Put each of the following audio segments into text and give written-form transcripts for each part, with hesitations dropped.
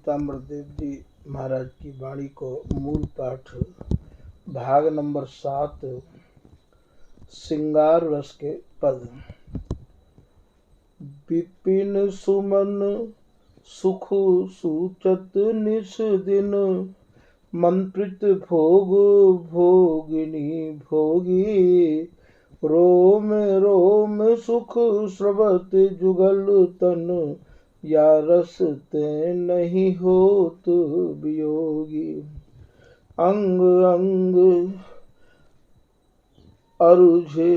पीताम्बर देव जी महाराज की वाणी को मूल पाठ भाग नंबर 7 श्रृंगार रस के पद। विपिन सुमन सुख सूचत निस दिन, मंत्रित भोग भोगिनी भोगी। रोम रोम सुख स्रवत जुगल तन, या रस ते नहीं होत वियोगी। अंग अंग अरुझे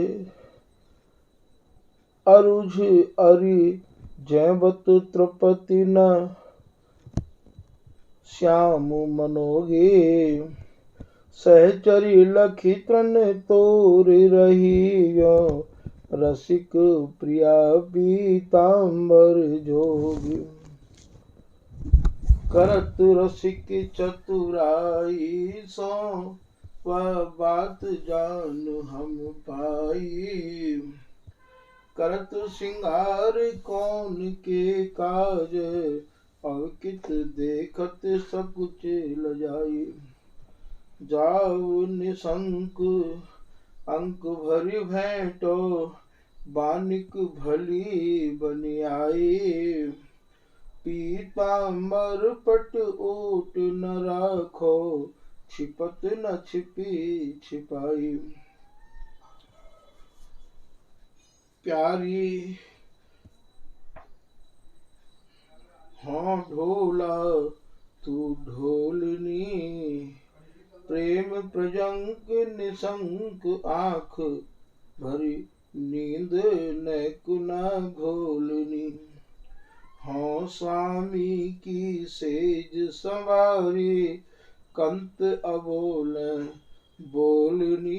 अरुझ अरि जैवत तृपति न, श्याम मनोगे। सहचरी लखी तृण तोर रहियो, रसिक प्रिया पीताम्बर जोगी। करत रसिक चतुराई सो, वह बात जान हम पाई। करत श्रृंगार कौन के काज, अवकित देखत सकुच लजाई। जाऊ निशंक अंक भरि भेंटो, बानिक भली बनि आई। पीताम्बर पट ओट न राखो, छिपत न छिपी छिपाई। प्यारी हाँ ढोला तू ढोलनी, प्रेम प्रजंक निशंक आँख भरी नींद नैक न घोलनी। हाँ स्वामी की सेज संवारी, कंत अबोल बोलनी।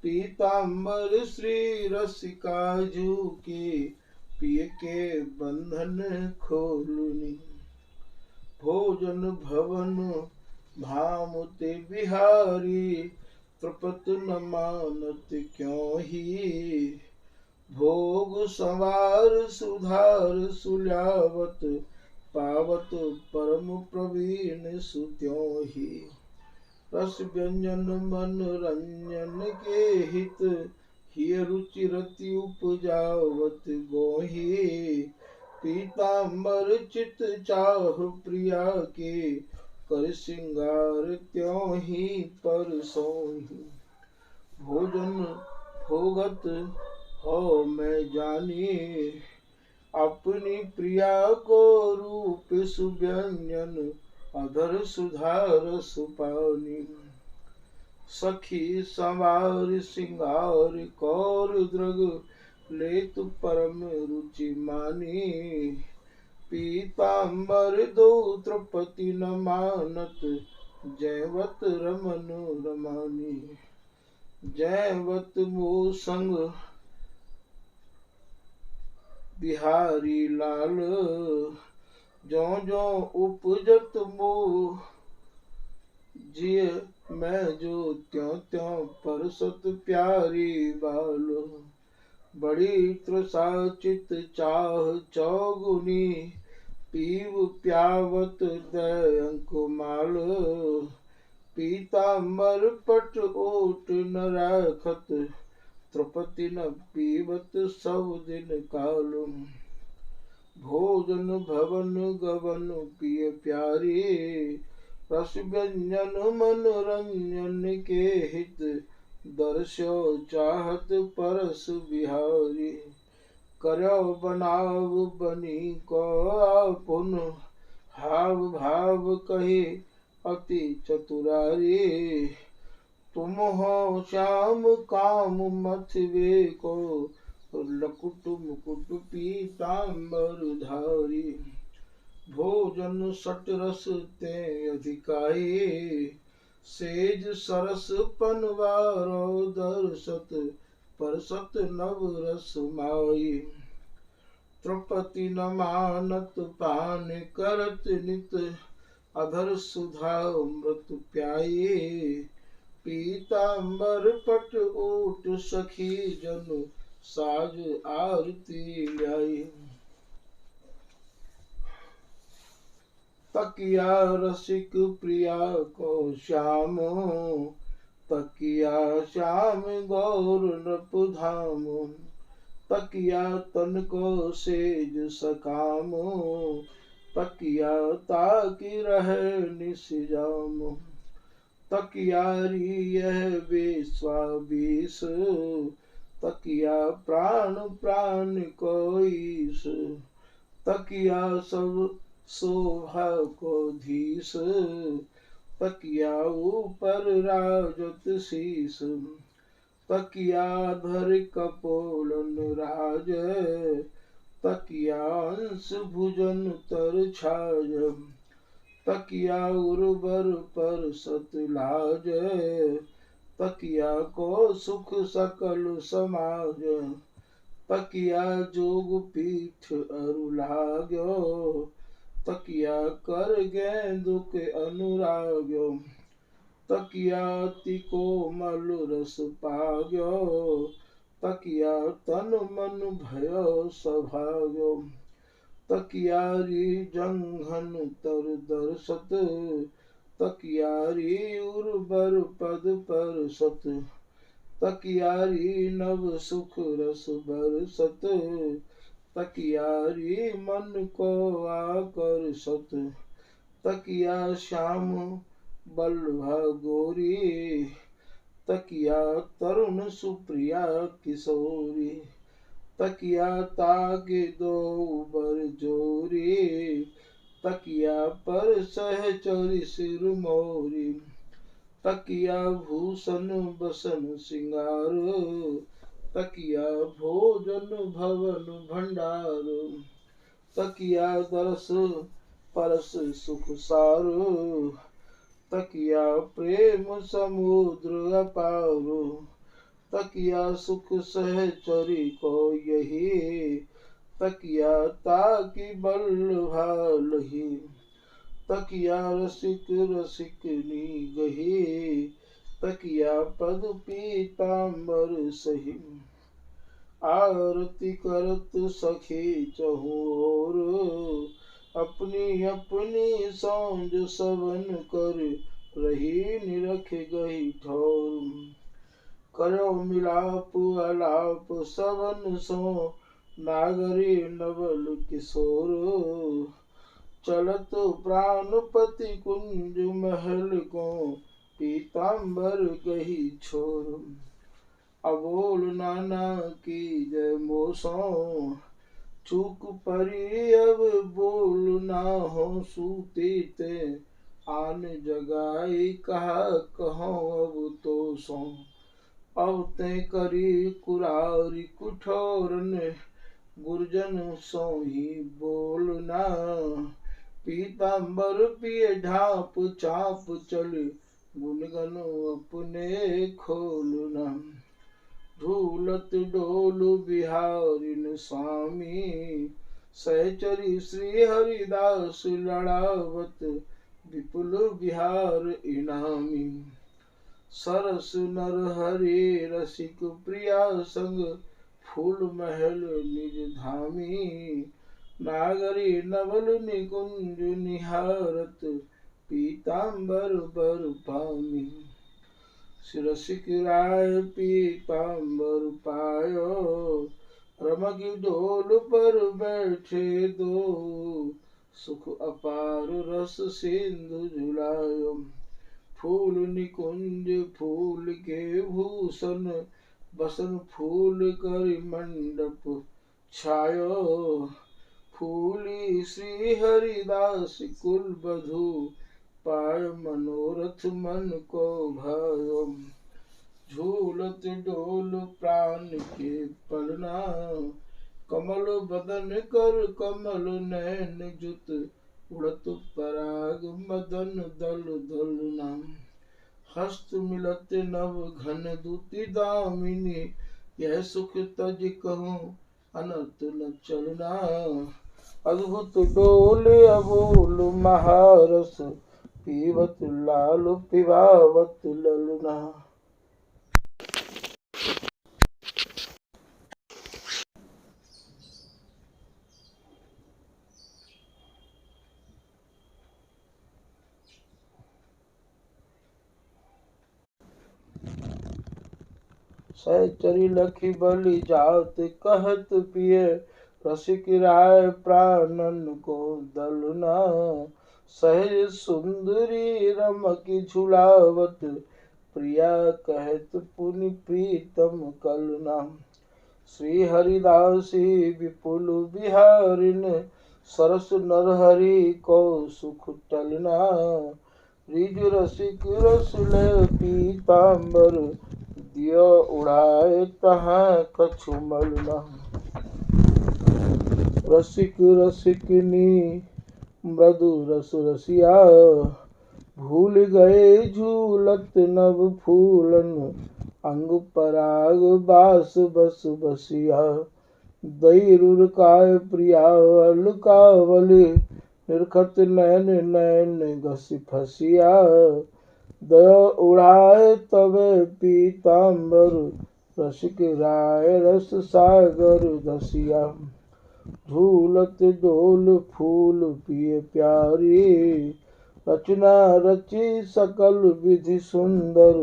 पीताम्बर श्री रसिकाजू की, पिय के बंधन खोलनी। भोजन भवन भामुते बिहारी, तृपत न मानत क्यों ही। भोग संवार सुधार सुल्यावत, पावत परम प्रवीण सुत्यों ही। रस व्यंजन मनोरंजन के हित, हिय रुचि रति उपजावत गोही। पीताम्बर चित चाह प्रिया के, कर श्रृंगार त्यों ही पर सोही। भोजन भोगत हो मैं जानी, अपनी प्रिया को रूप सुव्यंजन, अधर सुधार सुपानी। सखी संवार श्रृंगार कौर द्रग, लेतु परम रुचि मानी। पीताम्बर दो तृपति न मानत, जैवत रमन रमानी। जैवत मोह संग बिहारी लाल, ज्यों ज्यों उपजत मोह जिय मैं जो त्यों त्यों परसत प्यारी बाल। बड़ी तृषा चित चाह चौगुनी, पीव प्यावत दयंक माल। पीताम्बर पट ओट न राखत, तृपति न पीवत सब दिन काल। भोजन भवन गवन पिय प्यारी, रस व्यंजन मनोरंजन के हित। दर्शो चाहत परस बिहारी, करौ बनाव बनी को आपुन। हाव भाव कही अति चतुरारी, तुम हो श्याम काम मथवे को, लकुट मुकुट पीताम्बर धारी। भोजन सट रस ते अधिकाई, सेज सरस पनवारो दर्शत, परसत नव रस माई। तृपति न मानत पान करत नित, अधर सुधा अमृत प्याई। पीताम्बर पट ओट सखी जन, साज आरती लाई। तकिया रसिक प्रिया को श्याम, तकिया श्याम गौर नृपधाम, तकिया तन को सेज सकाम, तकिया ताकि रहे निसजाम, तकियारी यह विश्वाबीस, तकिया प्राण प्राण को ईस, तकिया सब शोभा को धीस, तकिया ऊपर राजत शीस, तकिया धर कपोलन राज, तकिया अंश भुजन तर छाज, तकिया उर्वर पर सतलाज, तकिया को सुख सकल समाज, तकिया जोग पीठ अरु लाग्यो, तकिया कर गेंदुक अनुराग्यो, तकिया अति कोमल रस पाग्यो, तकिया तन मन भयो सभाग्यो, तकियारी जंघन तर दर्शत, तकियारी उर्वर पद पर सत, तकियारी नव सुख रस बरसत, तकियारी मन को आकर्षत, तकिया श्याम बल्लभा गोरी, तकिया तरुण सुप्रिया किशोरी, तकिया ताके दो बर जोरी, तकिया पर सहचरी सिर मोरी, तकिया भूषण बसन सिंगार, तकिया भोजन भवन भंडार, तकिया दरस परस सुख सार, तकिया प्रेम समुद्र अपार, तकिया सुख सहचरी को यही, तकिया ताकि बल्लभा लही, तकिया रसिक रसिकनी गही, तकिया पद पीतांबर सही, आरती करत सखी चहुओर, अपनी अपनी सौंज सवन कर रही निरख गई ठोर, करो मिलाप अलाप सवन सो नागरी नवल किशोर, चलत प्राणपति कुंज महल को पीतांबर गही छोर, अबोल नाना की जय मोसों, चूक परी अब बोल ना हो सूती ते, आन जगाई कहा कहो अब तो सो, अब ते करी कुरारी कुठोरन, गुरजन सो ही बोलना, पीतांबर पिए ढाप चाप चले, गुनगन अपने खोलना, झूलत डोल बिहारिन स्वामी, सहचरी श्री हरिदास लड़ावत, विपुल बिहार इनामी, सरस नर हरे रसिक प्रिया संग, फूल महल निज धामी, नागरी नवल निकुंज निहारत, पीतांबर बर पामी, रसिक राय पीतांबर पायो, रमगी डोल पर बैठे दो, सुख अपार रस सिंधु झुलायो, फूल निकुंज फूल के भूषण, बसन फूल कर मंडप छायो, फूली श्री हरिदास कुल बधू, पाय मनोरथ मन को भयो, झूलत डोल प्राण के पलना, कमल बदन कर कमल नैन जुत, उड़त पराग मदन दल दलना, हस्त मिलत नव घन दुति दामिनी, यह सुख तज कहूँ अनंत न चलना, अद्भुत डोल अबोल महारस, पीवत लाल पिबावत ललना। सहचरी लखी बलि जात कहत पिय रसिक राय प्राणन को दलना सहज सुंदरी रमकी झुलावत प्रिया कहत पुनि प्रीतम कलना श्री हरिदासी विपुल बिहारिन सरस नरहरि को सुख टलना रिज रसिक रस ले पीताम्बर दियो उड़ाए तहाँ कछु मलना रसिक रसिकनी मृदु रस रसिया भूल गए झूलत नव फूलन अंग पराग बास बस बसिया दैरुर काय प्रिया अलकावली निरखत नैन नैन घसी फसिया दया उड़ाए तवे पीताम्बर रसिक राय रस सागर दसिया झूलत डोल फूल पिए प्यारी रचना रची सकल विधि सुंदर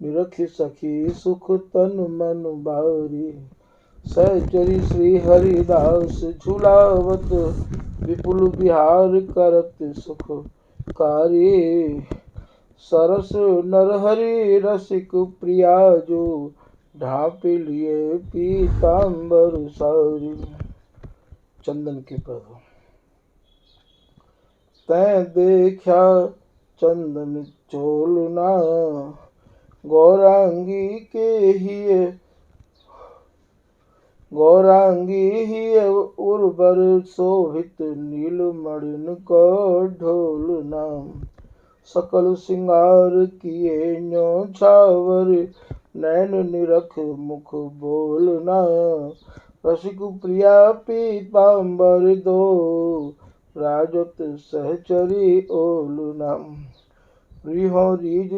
निरखि सखी सुख तन मन बारी सहचरी श्री हरिदास झुलावत विपुल बिहार करत सुख कारी सरस नरहरि रसिक प्रिया जो ढाप लिए पीताम्बर सारी चंदन के प्रभु तै देखा चंदन चोलना गौरांगी के ही उर्वर शोभित नीलमणिन को ढोलना सकल सिंगार किए न्योछावर नैन निरख मुख बोलना रसिक प्रिया पीताम्बर दो राजत सहचरी ओलना रिहो रीज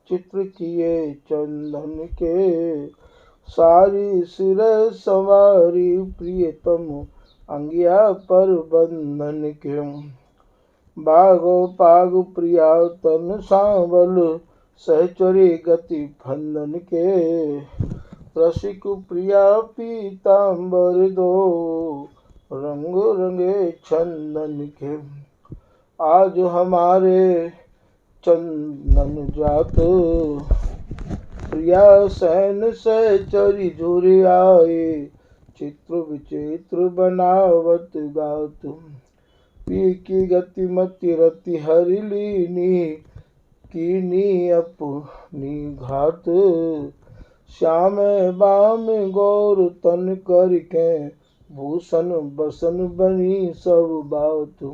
चित्र किए चंदन के सारी सिर सवारी प्रियतम अंगिया पर बंधन के बागो पाग प्रिया तन सांवल सहचरी गति फंदन के रसिक प्रिया पीताम्बर दो रंग रंगे चंदन के आज हमारे चंदन जात प्रिया सैन सहचरी झुरि आए चित्र विचित्र बनावत गात पी की गति मति रति हरि लीनी कीनी अपनी घात श्याम बाम गौर तन करके भूषण बसन बनी सब बात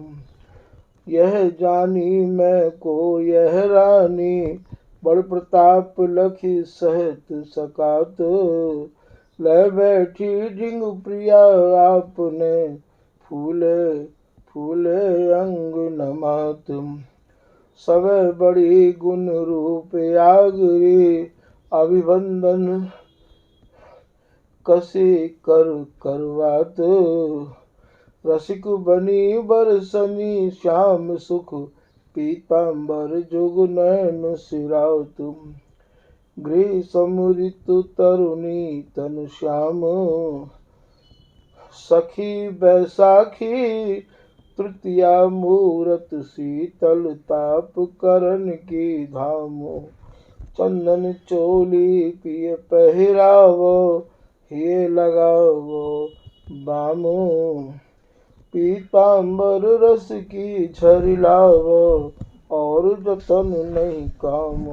यह जानी मैं को यह रानी बड़ प्रताप लखी सहत सकात ले बैठी जिंग प्रिया आपने फूले फूले अंग नमात सब बड़ी गुण रूप आगरी अभिवंदन कसी कर करवात रसिक बनी बरसनी श्याम सुख पीताम्बर जुग नैन सिरावत गृह समृतु तरुणी तन श्याम सखी बैसाखी तृतीया मूरत शीतल ताप करण की धाम चंदन चोली पिय पहरावो हे लगावो बामो पीताम्बर रस की झरिलावो और जतन नहीं काम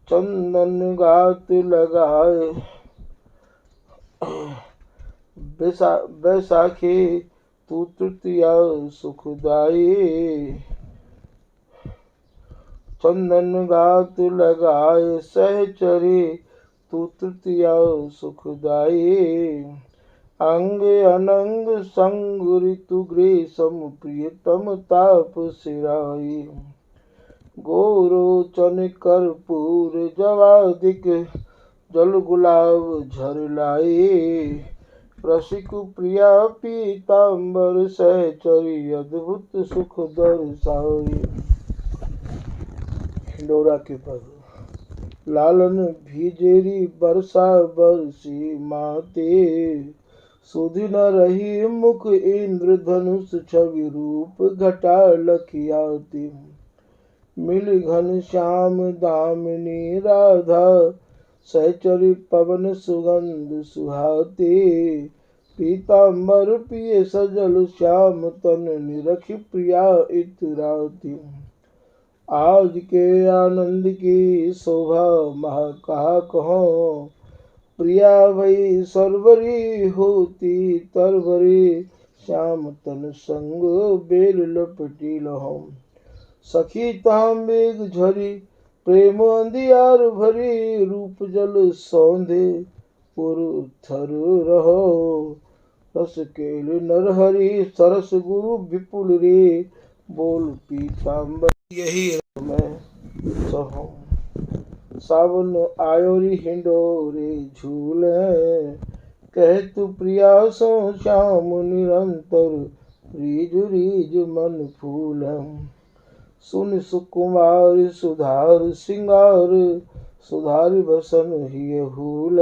चंदन गात लगाए बैसाखी तू तृतीया सुखदाई चंदन गात लगाए सहचरी तू तृतीया सुखदाई अंग अनंग संग ऋतु ग्रीष्म प्रियतम ताप सिराई गोरोचन कर्पूर जवादिक जल गुलाब झरलाई रसिक प्रिया पीताम्बर सहचरी अद्भुत सुख दर्शाई डोरा के पद लालन भीजेरी बरसा बरसी माते। सुधि न रही मुख इंद्र धनुष छवि रूप घटा लखियाती। मिल घन श्याम दामिनी राधा सहचरी पवन सुगंध सुहाते। पीताम्बर पिय सजल श्याम तन निरखि प्रिया इतराती। आज के आनंद की शोभा महा कहा कहो। प्रिया भई सरवरी होती तरवरी। श्याम तन संग बेल लपटी लहो। सखी ताम मेघ झरी प्रेम अंधियार भरी। रूप जल सौंधे पुर थर रहो। रस केल नरहरि सरस गुरु विपुल रे। बोल पीताम्बर यही मैं सहूं। सावन आयोरी हिंडोरे झूले। कह तू प्रिया सो श्याम निरंतर। रीज रीज मन फूल। सुन सुकुमार सुधार सिंगार। सुधार बसन हिय हूल।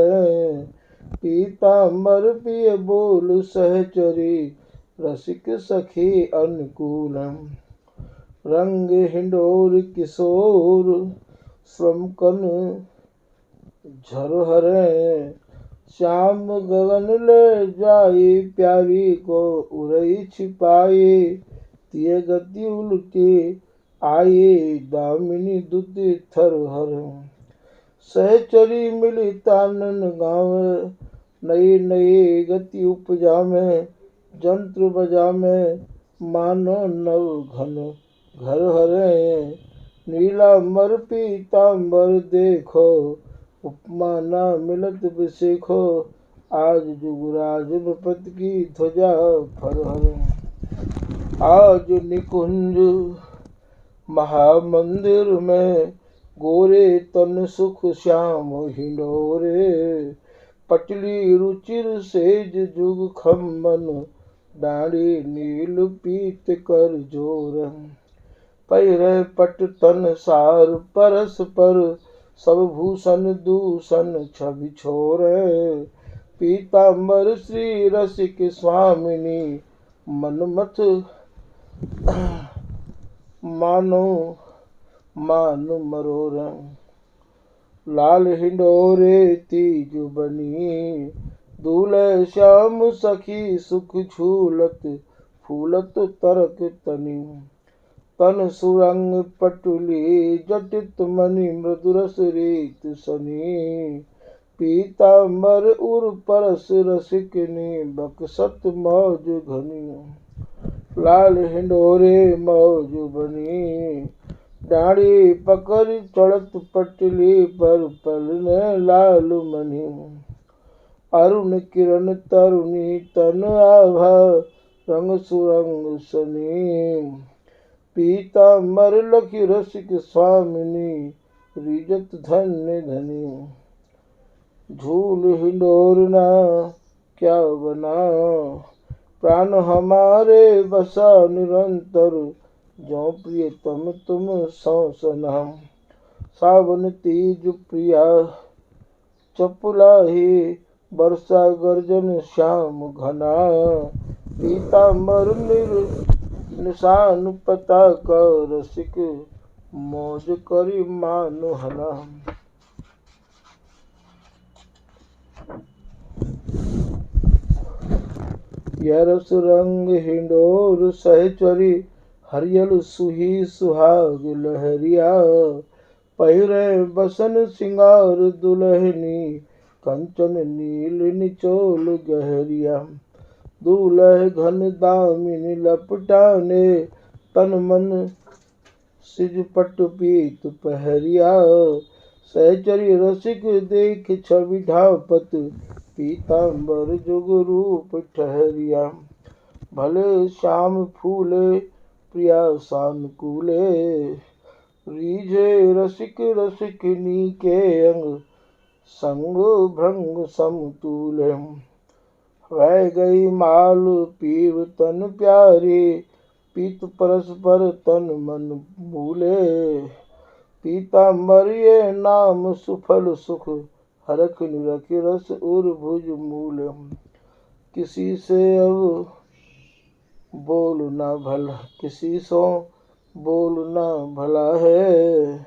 पीताम्बर पिय बोल सहचरी। रसिक सखी अनुकूल। रंग हिंडोर किशोर श्रमकन झरहरे। श्याम गगन ले जाए प्यारी को उरई छिपाए। तिय गति उलटे आए दामिनी दुध थरहर। सहचरी मिली तानन गाँव। नए नए गति उपजामे। जंत्र बजामे मानो नव घन घर हरे। नीलांबर पीताम्बर देखो। उपमा न मिलत बिसेखो। आज जुगराज नृपति की ध्वजा फरहर। आज निकुंज महामंदिर में गोरे तन सुख श्याम हिंडोरे। पटली रुचिर सेज जुग खम्बन। डाढ़ी नील पीत कर जोर। पैरे पट तन सार परस पर। सब भूषण दूषण छवि छोरे। पीताम्बर श्री रसिक स्वामिनी। मनमथ मानो मानु मरोर। लाल हिंडोरे तीज बनी। दूल्हे श्याम सखी सुख झूलत। फूलत तरक तनी। तन सुरंग पटुली जटित मणि मृदुरस रीत सनी। पीताम्बर उर परस रसिकनी। बक्सत मौज घनी। लाल हिंडोरे मौज बनी। डाढ़ी पकड़ चढ़त पटली पर पलने लाल मणि। अरुण किरण तरुणी तन आभा। रंग सुरंग सनी। पीताम्बर लखी रसिक स्वामिनी। रिजत धन्य धनी। झूल हिंडोरना क्या बना। प्राण हमारे बसा निरंतर। जो प्रियतम तुम सौसना। सावन तीज प्रिया चपुलाही। वर्षा गर्जन श्याम घना। पीताम्बर निशान पताका। रसिक मौज करी मानु हना। यह रस रंग हिंडोर सहचरी। हरियल सुही सुहाग लहरिया। पहिरे बसन सिंगार दुल्हनी। कंचन नील निचोल गहरिया। दूल्हे घन दामिनी लपटाने। तन मन सिज पट पीत पहरिया। सहचरी रसिक देख छवि ढापत। पीताम्बर जुग रूप ठहरिया। भले श्याम फूले प्रिया सानुकूले। रीझे रसिक रसिकनी के अंग। संग भृंग समतूले। वह गई माल पीव तन प्यारी। पीत परस्पर तन मन मूले। पीताम्बर ये नाम सुफल सुख, हरख निरख रस उर भुज मूल। किसी से अब बोलना भला, किसी सो बोलना भला है।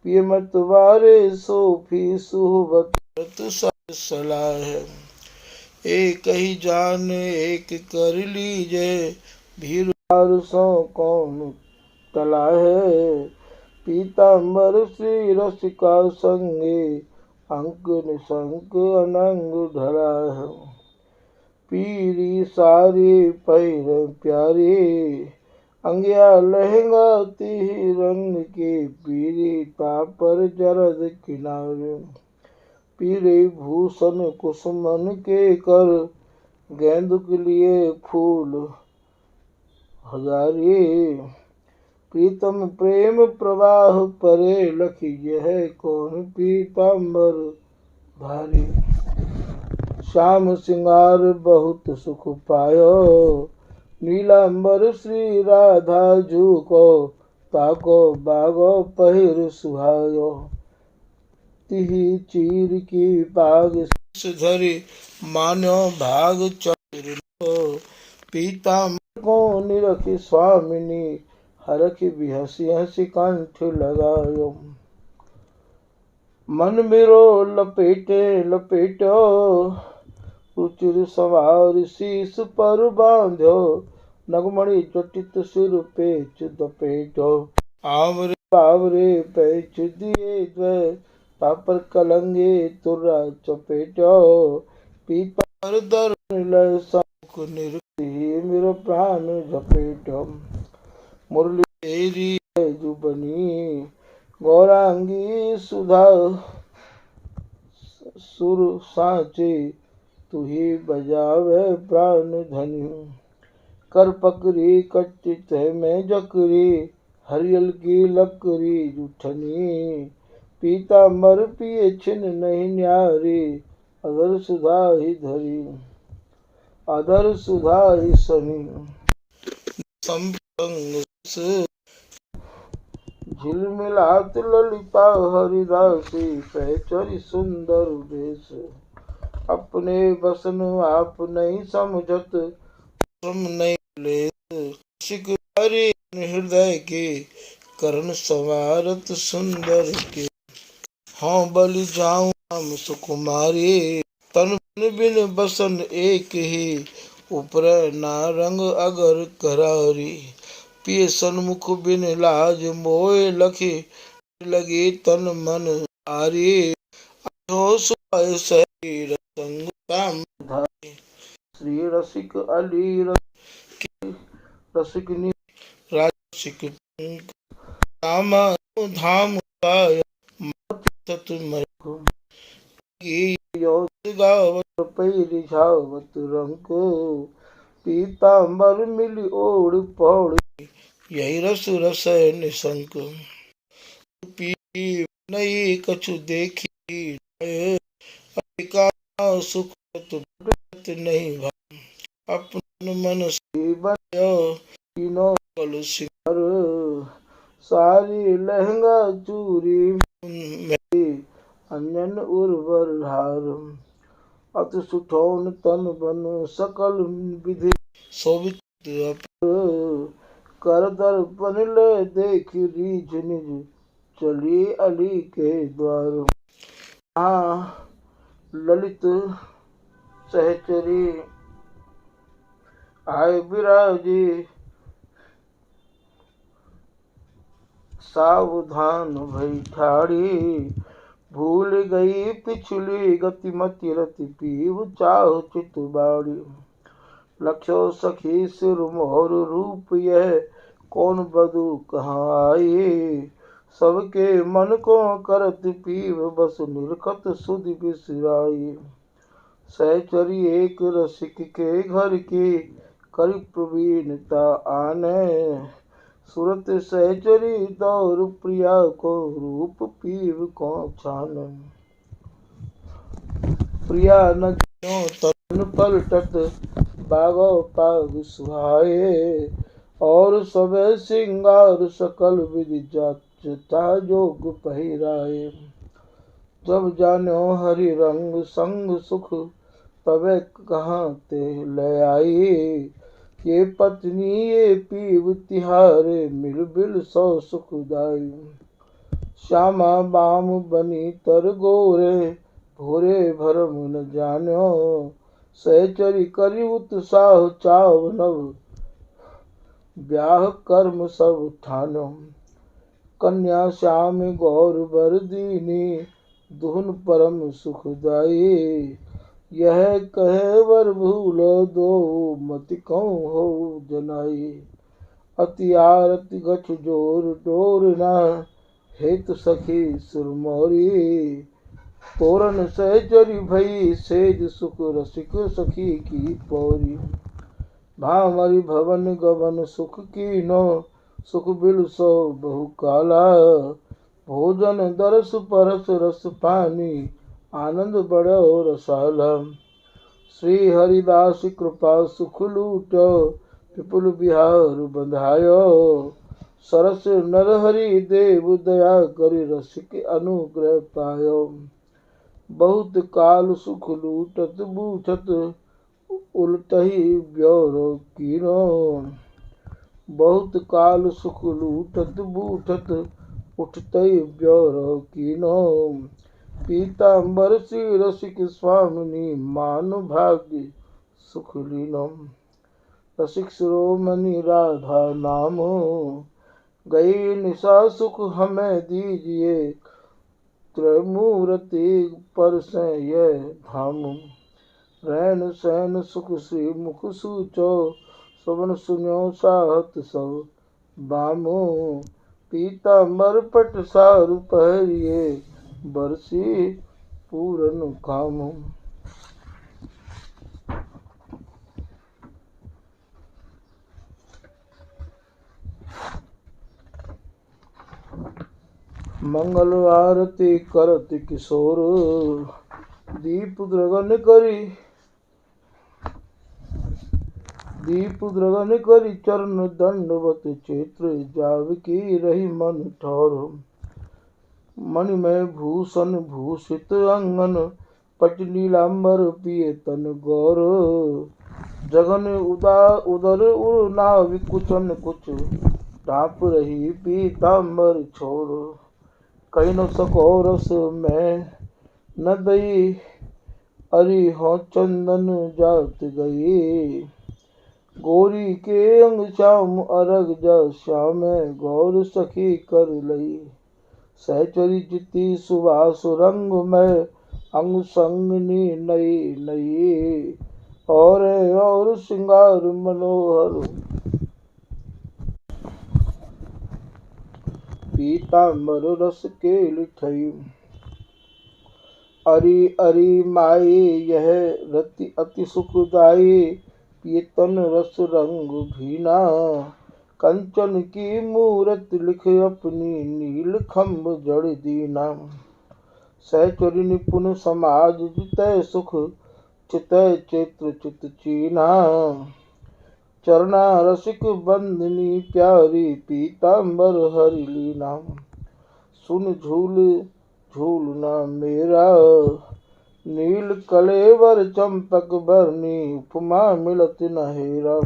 पिय मत वारे सोफी सुहबत सलाह है। एक ही जान एक कर लीजे, भीर सो कौन तला है। पीताम्बर श्री रसिका संगे, अंक निशंक अनंग ढला है। पीरी सारी पैर प्यारी, अंगिया लहंगा ती रंग के। पीरी तापर जरद किनारे, पीरे भूषण कुसुमन के कर। गेंद के लिए फूल हजारी, प्रीतम प्रेम प्रवाह परे। लखी यह कौन पीताम्बर धारी। श्याम सिंगार बहुत सुख पायो, नीलांबर श्री राधा जू को। ताको बागो पहिर सुहायो, तिही चीर की पाग धरी। मान्यो भाग चतुर, पीताम्बर को निरखी स्वामिनी। हरखी भी हंसी हंसी कंठ लगायो। मन मेरो लपेटे लपेटो, रुचिर सवार शीस पर बांध्यो। नगमणि चटित सिर पेच दपेटो, आवरे बावरे पेच दिए द्वय। तापर कलंगे तुरा चपेटो, पीताम्बर दर्शन लय समुख निरखी। मेरा प्राण झपेटो, मुरली तेरी है जुबनी। गौरांगी सुधा सुर साचे, तू ही बजावे प्राण धनी। कर पकड़ी कच्चित में जकरी, हरियल की लकड़ी जुठनी। पीताम्बर पिए छिन नहीं न्यारी, अधर सुधा ही धरी। अधर सुधा ही सनी। संपंग झिलमिलात ललिता हरिदासी, सहचरी सुंदर वेश। अपने बसन आप नहीं समझत, श्रम नहीं लेत। शिकारी हृदय के, करण संवारत सुंदर के। हाँ बलि जाऊं राम सुकुमारी, तन बिन बसन एक ही। ऊपर ना रंग अगर करारी, पिए सन्मुख बिन लाज मोय। लखी लगी तन मन आरी, हो सुहाय शरीर संग काम धारी। श्री रसिक अली रसिकनी रासिक रामा धाम पाय। मत मरको गावत पैरी झावत रंग। पीताम्बर मिली ओढ़ पौड़, यही रस रस निशंक। पी नहीं कछु देखी, का सुख नहीं भाई। अपन मन से बनो तीनों कल सिंगार। सारी लहंगा चूरी में, अन्यन उर्वर हार। अति सुठौन तन बन सकल विधि, शोभित कर दर्पण ले देख रीझ निज। चली अली के द्वार, ललित सहचरी आए विराजी। सावधान भई ठाड़ी, भूल गई पिछली गतिमति। रति पीव चाह चित बाड़ी, लक्ष्यो सखी सिर मोहर रूप। यह कौन बधू कहाँ आई। सबके मन को करत पीव, बस निरखत सुधि बिसराई। सहचरी एक रसिक के घर की, करी प्रवीणता आने। सूरत सहचरी दौर प्रिया को, रूप पीव को छाने। प्रिया न तन पलटत, बागो पाग सुहाए। और सब सिंगार सकल विधि जात चिता जोग पहिराए। जब जान्यो हरि रंग संग सुख, तबे कहाँ ते ले आई। ये पत्नी ये पीव तिहारे, मिल बिल सौ सुखदाई। श्यामा बाम बनी तर गोरे, भोरे भरम न जान्यो। सहचरी करी उत्साह चाव नव, ब्याह कर्म सब ठान्यो। कन्या श्याम गौर बर दीनी, दुहन परम सुखदाई। यह कहे वर भूलो दो, मति कहूँ हो जनाई। अति आरती गछ जोर डोर न, हेतु सखी सुरमोरी। तोरण सहचरी भई सेज सुख, रसिक सखी की पौरी। भामरी भवन गवन सुख कीनो, सुख बिल सो बहु काला। भोजन दरस परस रस पानी, आनंद बड़ो रसाला। श्री हरिदास कृपा सुख लूटो, विपुल बिहार बंधायो। सरस नर हरि देव दया करि, रसिक अनुग्रह पायो। बहुत काल सुख लूटत बूझत, उलटही ब्योरो कीनो। बहुत काल सुख लूटत बूझत, उठतई ब्योरो कीनो। पीताम्बर श्री रसिक स्वामिनी, मान भाग्य सुख लीनो। रसिक शिरोमणि राधा नामो, गई निशा सुख हमें दीजिए। त्रयमूर्ति पर से ये धाम, रैन सैन सुख श्री मुख सूचो। सवन सुन्यो साहत सब बामो। पीताम्बर पट सारु पहरिए, बरसी पूरन काम। मंगल आरती करत किशोर, दीप द्रगन करी चरण दंडवत। क्षेत्र जावकी रही मन ठौर। मणिमय भूषण भूषित अंगन, पट नीलांबर पिए तन गौर। जगन उदर उर नाभि कुचन कुच, ढाप रही पीताम्बर छोर। कही न सको रस में न दई, अरि हो चंदन जात गई। गोरी के अंग श्याम अरग जा, श्याम गौर सखी कर लई। सहचरी जिति सुवास रंग में, अंग संग नी नई नई। और श्रृंगार मनोहर, पीताम्बर रस के लिठई। अरि अरि माई यह रति अति सुखदाई। पिए तन रस रंग भीना, कंचन की मूरत लिख अपनी। नील खम्भ जड़ दीना। सहचरी निपुण समाज जितै सुख, चितै चित्र चित चीना। चरना रसिक बंदनी प्यारी, पीताम्बर हरि लीना। सुन झूलना मेरा, नील कलेवर चंपक बरनी। उपमा मिलत न हेरा।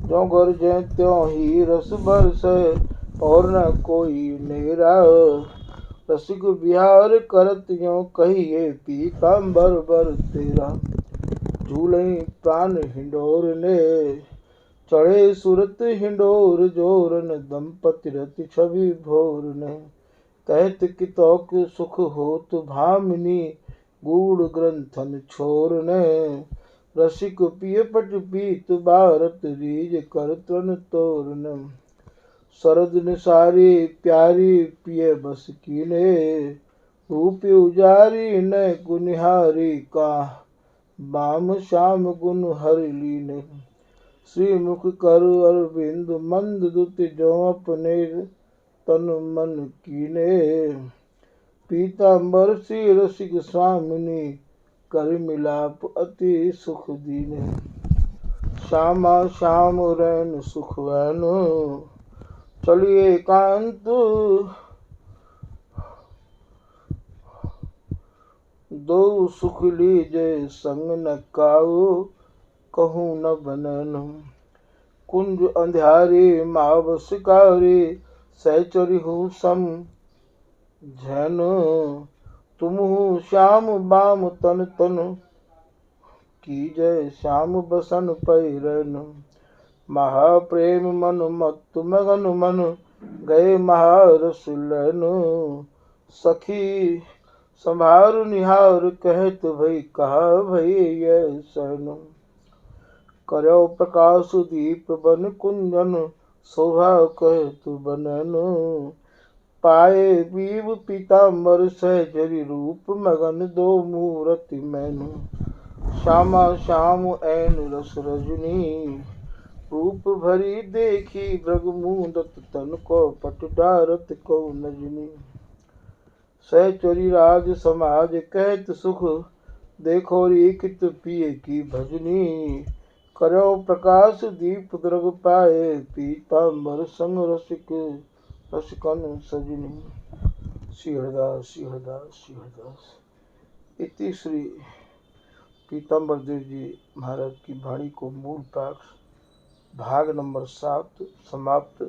ज्यों गरजें त्यों ही रस बरसै, और न कोई नेरा। रसिक बिहार करत यों कहिए, पीताम्बर बर तेरा। झूलई प्राण हिंडोर ने, चढ़े सुरत हिंडोर जोरन। दंपति रति छवि भोर ने, कहत कितौक सुख होत भामिनी। गूढ़ ग्रंथन छोर ने, रसिक पिय पट पीत बारत। रीज कर तृण तोरन। शरद निसारी प्यारी पिय बस कीने। रूप उजारी न गुनिहारी का, बाम श्याम गुण हरि लीने। श्री मुख कर अरविंद मंद दुति, जो अपने तन मन कीने। पीताम्बर श्री रसिक स्वामिनी, कर मिलाप अति सुख दीने। श्यामा श्याम रैन सुख वैन, चलिए कांत दो सुख लीजे संग न काऊ, कहूँ न बनन कुंज अंधारे माव शिकारी, सहचरि हूँ सम झन तुम हूँ श्याम बाम तन तन, कीजय श्याम बसन पैरन महाप्रेम मन मत मगन मन, गए महारस लन सखी संभार निहार, कहत भई कहा भई यह सन करौ प्रकाश दीप बन कुंजन, शोभा कहत बनन पाए बीव पीताम्बर सहचरि रूप, मगन दो मूरति मैनु श्यामा श्याम ऐन रस रजनी, रूप भरी देखी भृग मूंदत, तन को पट डारत को नजनी सहचरि राज समाज कहत सुख, देखो रीकित पिय की भजनी करो प्रकाश दीप द्रग पाए, पीताम्बर संग रसिक रसिकन सजनी। श्री हरिदास श्री हरिदास श्री हरिदास। इति श्री पीताम्बर देव जी महाराज की वाणी को मूल पाठ भाग नंबर 7 समाप्त।